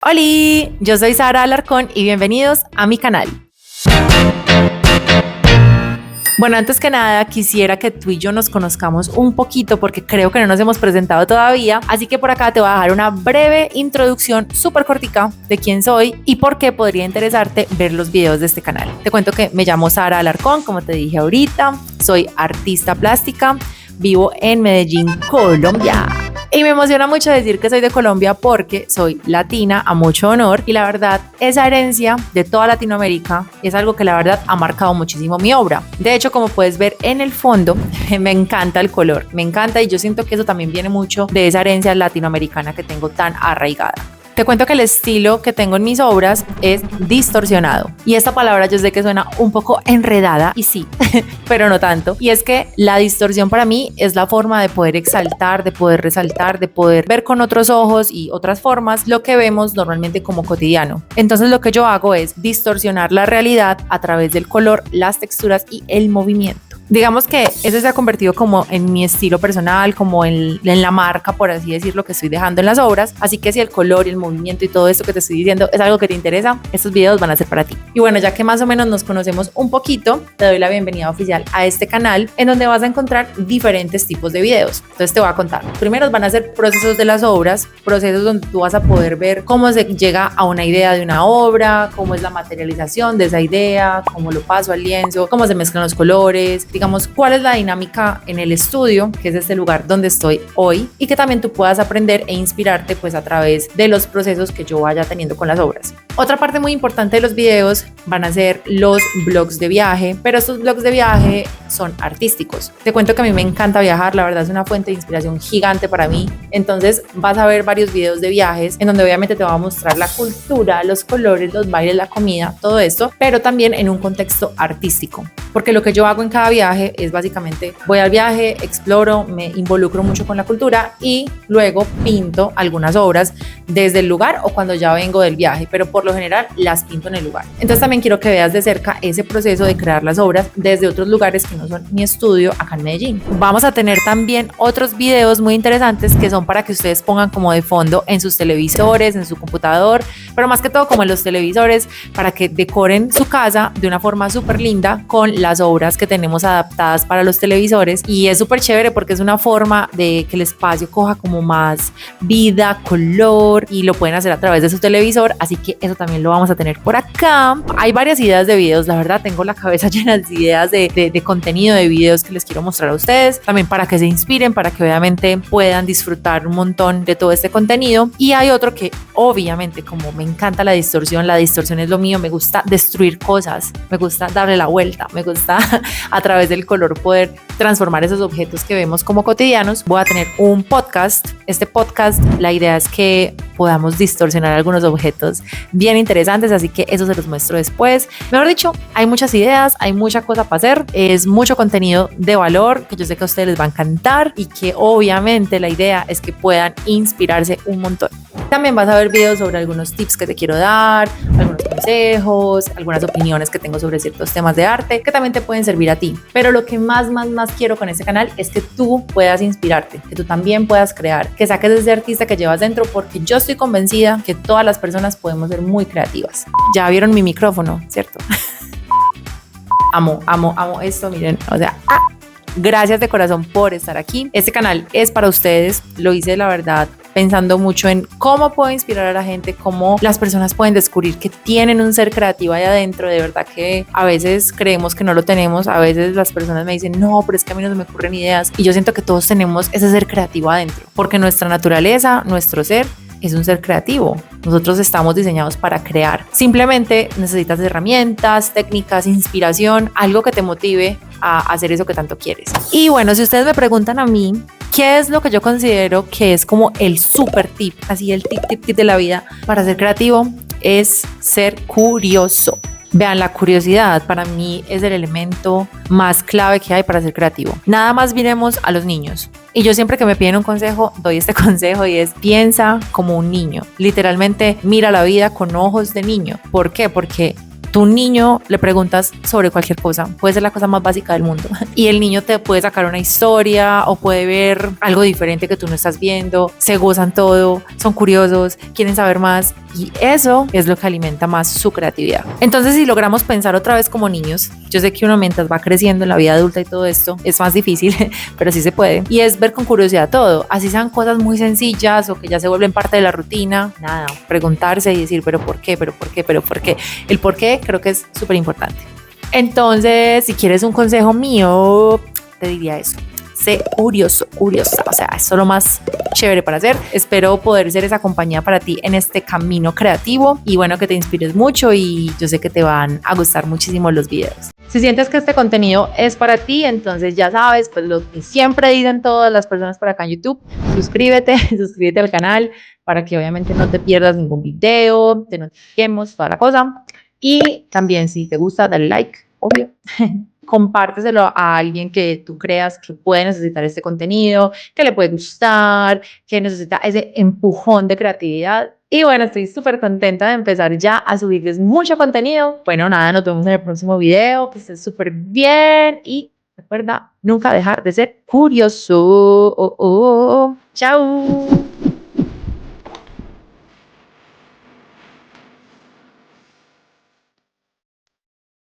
Hola, yo soy Sara Alarcón y bienvenidos a mi canal. Bueno, antes que nada quisiera que tú y yo nos conozcamos un poquito porque creo que no nos hemos presentado todavía, así que por acá te voy a dejar una breve introducción súper cortica de quién soy y por qué podría interesarte ver los videos de este canal. Te cuento que me llamo Sara Alarcón, como te dije ahorita, soy artista plástica, vivo en Medellín, Colombia. Y me emociona mucho decir que soy de Colombia porque soy latina a mucho honor y la verdad esa herencia de toda Latinoamérica es algo que la verdad ha marcado muchísimo mi obra. De hecho, como puedes ver en el fondo, me encanta el color, me encanta y yo siento que eso también viene mucho de esa herencia latinoamericana que tengo tan arraigada. Te cuento que el estilo que tengo en mis obras es distorsionado. Y esta palabra yo sé que suena un poco enredada, y sí, pero no tanto. Y es que la distorsión para mí es la forma de poder exaltar, de poder resaltar, de poder ver con otros ojos y otras formas lo que vemos normalmente como cotidiano. Entonces lo que yo hago es distorsionar la realidad a través del color, las texturas y el movimiento. Digamos que ese se ha convertido como en mi estilo personal, como en la marca, por así decirlo, que estoy dejando en las obras. Así que si el color y el movimiento y todo esto que te estoy diciendo es algo que te interesa, estos videos van a ser para ti. Y bueno, ya que más o menos nos conocemos un poquito, te doy la bienvenida oficial a este canal en donde vas a encontrar diferentes tipos de videos. Entonces te voy a contar. Primero van a ser procesos de las obras, procesos donde tú vas a poder ver cómo se llega a una idea de una obra, cómo es la materialización de esa idea, cómo lo paso al lienzo, cómo se mezclan los colores, digamos, cuál es la dinámica en el estudio, que es este lugar donde estoy hoy, y que también tú puedas aprender e inspirarte pues a través de los procesos que yo vaya teniendo con las obras. Otra parte muy importante de los videos van a ser los vlogs de viaje, pero estos vlogs de viaje son artísticos. Te cuento que a mí me encanta viajar, la verdad es una fuente de inspiración gigante para mí, entonces vas a ver varios videos de viajes en donde obviamente te va a mostrar la cultura, los colores, los bailes, la comida, todo esto, pero también en un contexto artístico, porque lo que yo hago en cada viaje es básicamente voy al viaje, exploro, me involucro mucho con la cultura y luego pinto algunas obras desde el lugar o cuando ya vengo del viaje, pero por lo general las pinto en el lugar. Entonces también quiero que veas de cerca ese proceso de crear las obras desde otros lugares que no son mi estudio acá en Medellín. Vamos a tener también otros videos muy interesantes que son para que ustedes pongan como de fondo en sus televisores, en su computador, pero más que todo como en los televisores, para que decoren su casa de una forma súper linda con las obras que tenemos adaptadas para los televisores. Y es súper chévere porque es una forma de que el espacio coja como más vida, color, y lo pueden hacer a través de su televisor, así que eso también lo vamos a tener por acá. Hay varias ideas de videos, la verdad tengo la cabeza llena de ideas de contenido, de videos que les quiero mostrar a ustedes, también para que se inspiren, para que obviamente puedan disfrutar un montón de todo este contenido. Y hay otro que obviamente, como me encanta la distorsión es lo mío, me gusta destruir cosas, me gusta darle la vuelta, me gusta a través del color poder transformar esos objetos que vemos como cotidianos. Voy a tener un podcast. Este podcast, la idea es que podamos distorsionar algunos objetos bien interesantes, así que eso se los muestro después. Mejor dicho, hay muchas ideas, hay mucha cosa para hacer, es mucho contenido de valor que yo sé que a ustedes les va a encantar y que obviamente la idea es que puedan inspirarse un montón. También vas a ver videos sobre algunos tips que te quiero dar, algunos consejos, algunas opiniones que tengo sobre ciertos temas de arte que también te pueden servir a ti. Pero lo que más quiero con este canal es que tú puedas inspirarte, que tú también puedas crear, que saques ese artista que llevas dentro, porque yo estoy convencida que todas las personas podemos ser muy creativas. Ya vieron mi micrófono, ¿cierto? Amo esto, miren, o sea, gracias de corazón por estar aquí. Este canal es para ustedes, lo hice la verdad pensando mucho en cómo puedo inspirar a la gente, cómo las personas pueden descubrir que tienen un ser creativo ahí adentro. De verdad que a veces creemos que no lo tenemos, a veces las personas me dicen no, pero es que a mí no se me ocurren ideas, y yo siento que todos tenemos ese ser creativo adentro, porque nuestra naturaleza, nuestro ser es un ser creativo. Nosotros estamos diseñados para crear. Simplemente necesitas herramientas, técnicas, inspiración, algo que te motive a hacer eso que tanto quieres. Y bueno, si ustedes me preguntan a mí, ¿qué es lo que yo considero que es como el super tip, así el tip de la vida para ser creativo? Es ser curioso. Vean, la curiosidad para mí es el elemento más clave que hay para ser creativo. Nada más miremos a los niños. Y yo siempre que me piden un consejo, doy este consejo y es: piensa como un niño. Literalmente mira la vida con ojos de niño. ¿Por qué? Porque tú un niño le preguntas sobre cualquier cosa, puede ser la cosa más básica del mundo y el niño te puede sacar una historia o puede ver algo diferente que tú no estás viendo, se gozan todo, son curiosos, quieren saber más y eso es lo que alimenta más su creatividad. Entonces, si logramos pensar otra vez como niños, yo sé que uno mientras va creciendo en la vida adulta y todo esto es más difícil, pero sí se puede, y es ver con curiosidad todo, así sean cosas muy sencillas o que ya se vuelven parte de la rutina, nada, preguntarse y decir, pero ¿por qué? ¿Pero por qué? ¿Pero por qué? El por qué creo que es súper importante. Entonces, si quieres un consejo mío, te diría eso. Sé curioso, curiosa, o sea, eso es lo más chévere para hacer. Espero poder ser esa compañía para ti en este camino creativo y bueno, que te inspires mucho y yo sé que te van a gustar muchísimo los videos. Si sientes que este contenido es para ti, entonces ya sabes, pues lo que siempre dicen todas las personas por acá en YouTube, suscríbete, suscríbete al canal para que obviamente no te pierdas ningún video, te notifiquemos, toda la cosa. Y también si te gusta, dale like, obvio. Compárteselo a alguien que tú creas que puede necesitar este contenido, que le puede gustar, que necesita ese empujón de creatividad. Y bueno, estoy súper contenta de empezar ya a subirles mucho contenido. Bueno, nada, nos vemos en el próximo video, que estés súper bien y recuerda nunca dejar de ser curioso. Chao.